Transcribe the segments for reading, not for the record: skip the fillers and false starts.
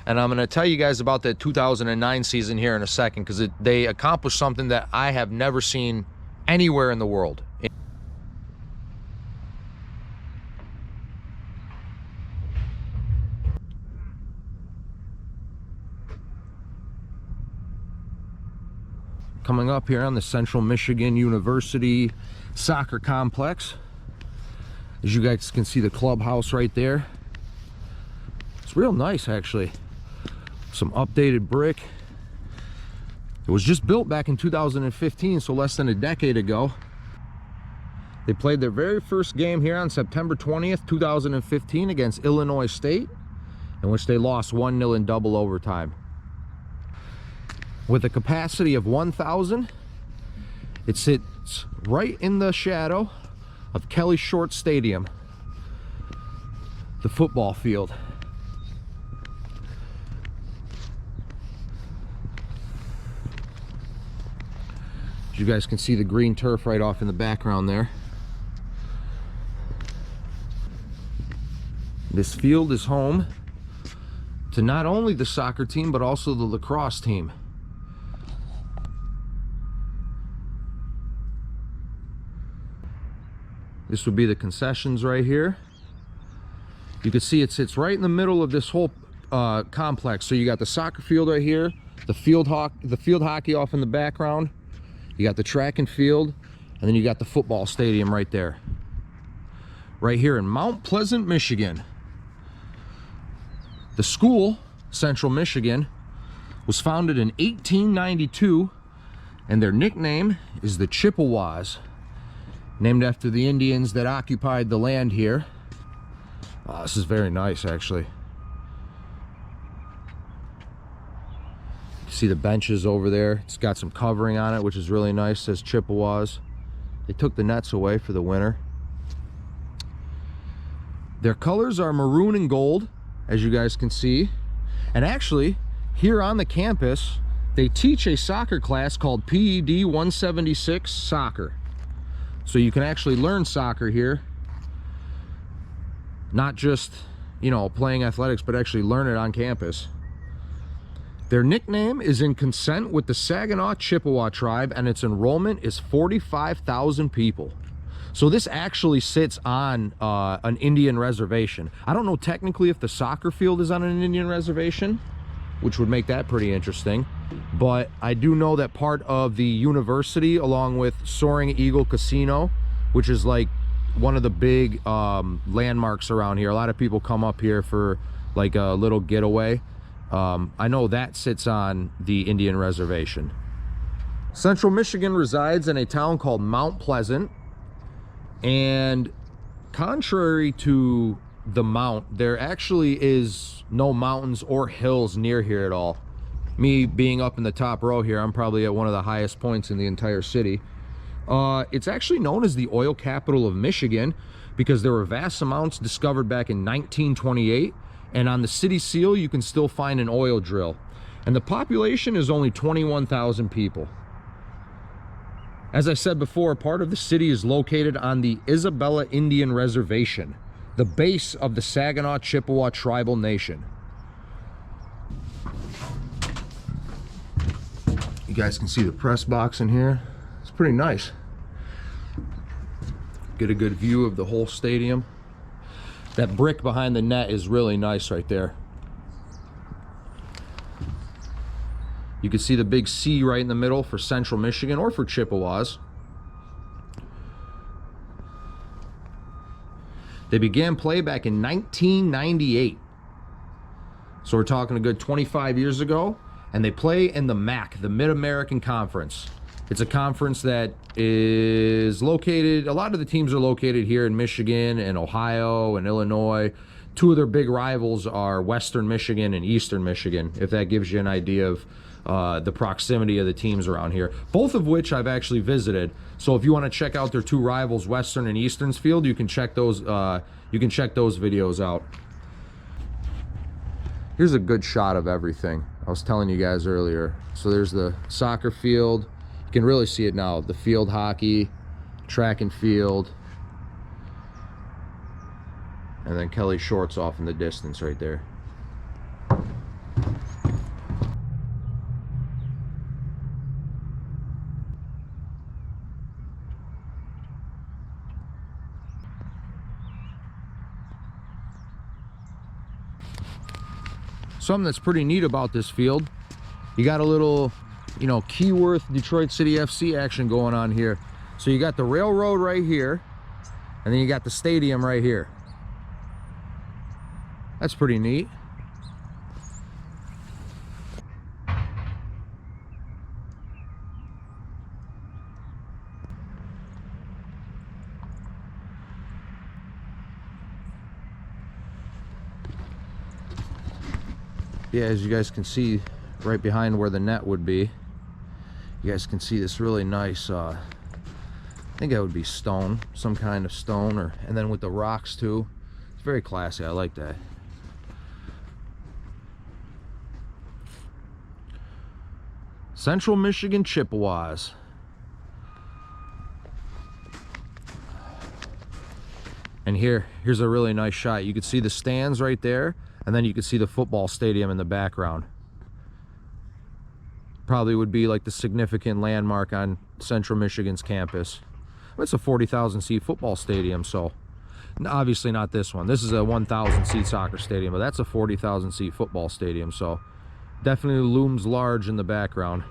And I'm going to tell you guys about the 2009 season here in a second, because they accomplished something that I have never seen anywhere in the world. Coming up here on the Central Michigan University soccer complex, as you guys can see the clubhouse right there. It's real nice, actually. Some updated brick. It was just built back in 2015, so less than a decade ago. They played their very first game here on September 20th, 2015 against Illinois State, in which they lost 1-0 in double overtime. With a capacity of 1,000, it sits right in the shadow of Kelly Short Stadium, the football field. You guys can see the green turf right off in the background there. This field is home to not only the soccer team, but also the lacrosse team. This would be the concessions right here. You can see it sits right in the middle of this whole complex. So you got the soccer field right here, the field hockey off in the background. You got the track and field, and then you got the football stadium right there. Right here in Mount Pleasant, Michigan. The school, Central Michigan, was founded in 1892, and their nickname is the Chippewas, named after the Indians that occupied the land here. Oh, this is very nice, actually. You see the benches over there. It's got some covering on it, which is really nice. It says Chippewas. They took the nets away for the winter. Their colors are maroon and gold, as you guys can see. And actually, here on the campus, they teach a soccer class called PED 176 Soccer. So you can actually learn soccer here. Not just, you know, playing athletics, but actually learn it on campus. Their nickname is in consent with the Saginaw Chippewa tribe, and its enrollment is 45,000 people. So this actually sits on an Indian reservation. I don't know technically if the soccer field is on an Indian reservation, which would make that pretty interesting. But I do know that part of the university, along with Soaring Eagle Casino, which is like one of the big landmarks around here. A lot of people come up here for like a little getaway. I know that sits on the Indian reservation. Central Michigan resides in a town called Mount Pleasant, and contrary to the mount, there actually is no mountains or hills near here at all. Me being up in the top row here, I'm probably at one of the highest points in the entire city. It's actually known as the oil capital of Michigan because there were vast amounts discovered back in 1928, and on the city seal you can still find an oil drill. And the population is only 21,000 people. As I said before, part of the city is located on the Isabella Indian Reservation, the base of the Saginaw Chippewa tribal nation. You guys can see the press box in here. It's pretty nice. Get a good view of the whole stadium. That brick behind the net is really nice right there. You can see the big C right in the middle for Central Michigan, or for Chippewas. They began play back in 1998. So we're talking a good 25 years ago. And they play in the MAC, the Mid-American Conference. It's a conference that is located, a lot of the teams are located here in Michigan and Ohio and Illinois. Two of their big rivals are Western Michigan and Eastern Michigan, if that gives you an idea of the proximity of the teams around here. Both of which I've actually visited. So if you want to check out their two rivals, Western and Eastern's field, you can check those videos out. Here's a good shot of everything I was telling you guys earlier. So there's the soccer field. You can really see it now. The field hockey, track and field. And then Kelly Short's off in the distance right there. something that's pretty neat about this field, you got a little, you know, Keyworth Detroit City FC action going on here. So you got the railroad right here, and then you got the stadium right here. That's pretty neat. Yeah, as you guys can see, right behind where the net would be, you guys can see this really nice, I think that would be stone, some kind of stone, or and then with the rocks too. It's very classy. I like that. Central Michigan Chippewas. And here's a really nice shot. You can see the stands right there, and then you can see the football stadium in the background. Probably would be like the significant landmark on Central Michigan's campus. It's a 40,000 seat football stadium, so obviously not this one. This is a 1,000 seat soccer stadium, but that's a 40,000 seat football stadium, so definitely looms large in the background.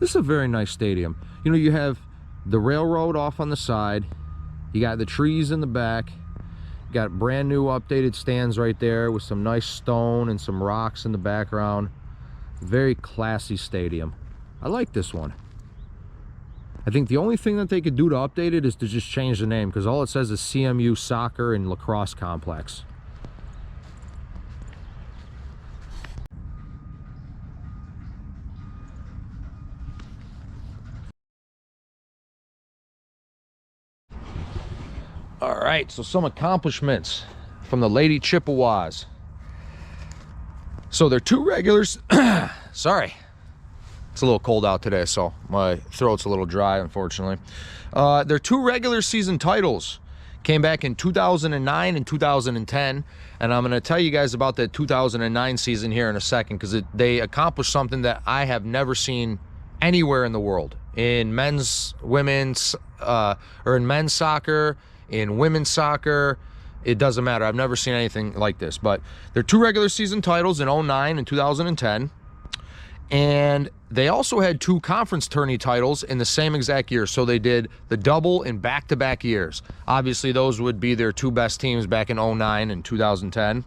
This is a very nice stadium. You know, you have the railroad off on the side, you got the trees in the back, you got brand new updated stands right there with some nice stone and some rocks in the background. Very classy stadium. I like this one. I think the only thing that they could do to update it is to just change the name, because all it says is CMU Soccer and Lacrosse Complex. All right, so some accomplishments from the Lady Chippewas. So they're two regulars. Sorry, it's a little cold out today, so my throat's a little dry, unfortunately. Their two regular season titles came back in 2009 and 2010, and I'm going to tell you guys about the 2009 season here in a second, because they accomplished something that I have never seen anywhere in the world, in men's, women's, or in men's soccer, in women's soccer. It doesn't matter. I've never seen anything like this. But they're two regular season titles in 2009 and 2010. And they also had two conference tourney titles in the same exact year. So they did the double in back-to-back years. Obviously, those would be their two best teams back in 2009 and 2010.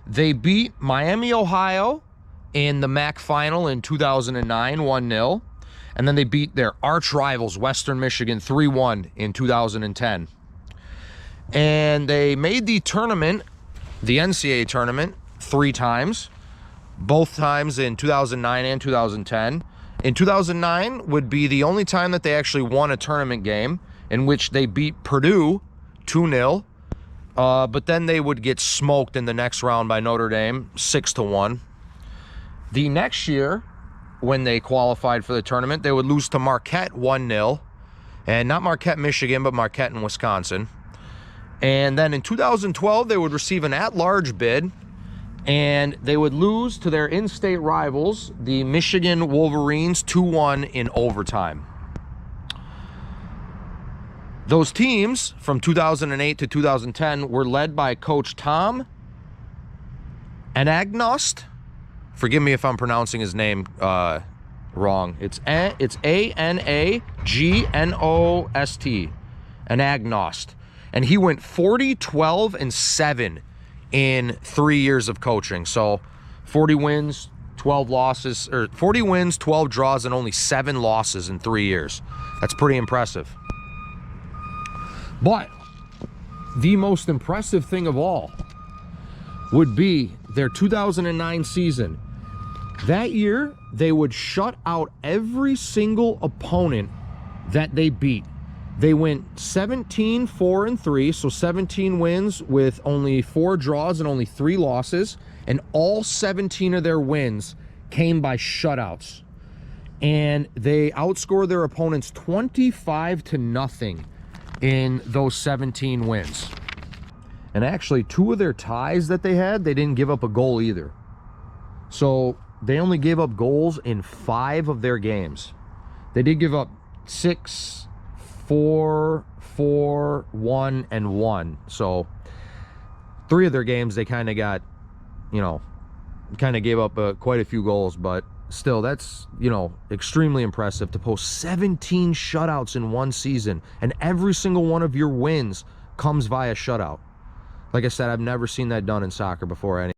They beat Miami, Ohio in the MAC final in 2009, 1-0. And then they beat their arch rivals, Western Michigan, 3-1 in 2010. And they made the tournament, the NCAA tournament, 3 times. Both times in 2009 and 2010. In 2009 would be the only time that they actually won a tournament game, in which they beat Purdue 2-0. But then they would get smoked in the next round by Notre Dame, 6-1. The next year, when they qualified for the tournament, they would lose to Marquette 1-0. And not Marquette, Michigan, but Marquette in Wisconsin. And then in 2012, they would receive an at-large bid, and they would lose to their in-state rivals, the Michigan Wolverines, 2-1 in overtime. Those teams from 2008 to 2010 were led by Coach Tom Anagnost. Forgive me if I'm pronouncing his name wrong. It's A-N-A-G-N-O-S-T, Anagnost. And he went 40-12-7 in 3 years of coaching. So 40 wins, 12 losses, or 40 wins, 12 draws, and only 7 losses in 3 years. That's pretty impressive. But the most impressive thing of all would be their 2009 season. That year, they would shut out every single opponent that they beat. They went 17-4-3, so 17 wins with only 4 draws and only 3 losses, and all 17 of their wins came by shutouts. And they outscored their opponents 25-0 in those 17 wins. And actually, 2 of their ties that they had, they didn't give up a goal either. So they only gave up goals in 5 of their games. They did give up 6, 4, 4, 1, and 1. So 3 of their games, they kind of got, you know, kind of gave up quite a few goals, but still, that's, you know, extremely impressive to post 17 shutouts in one season, and every single one of your wins comes via shutout. Like I said, I've never seen that done in soccer before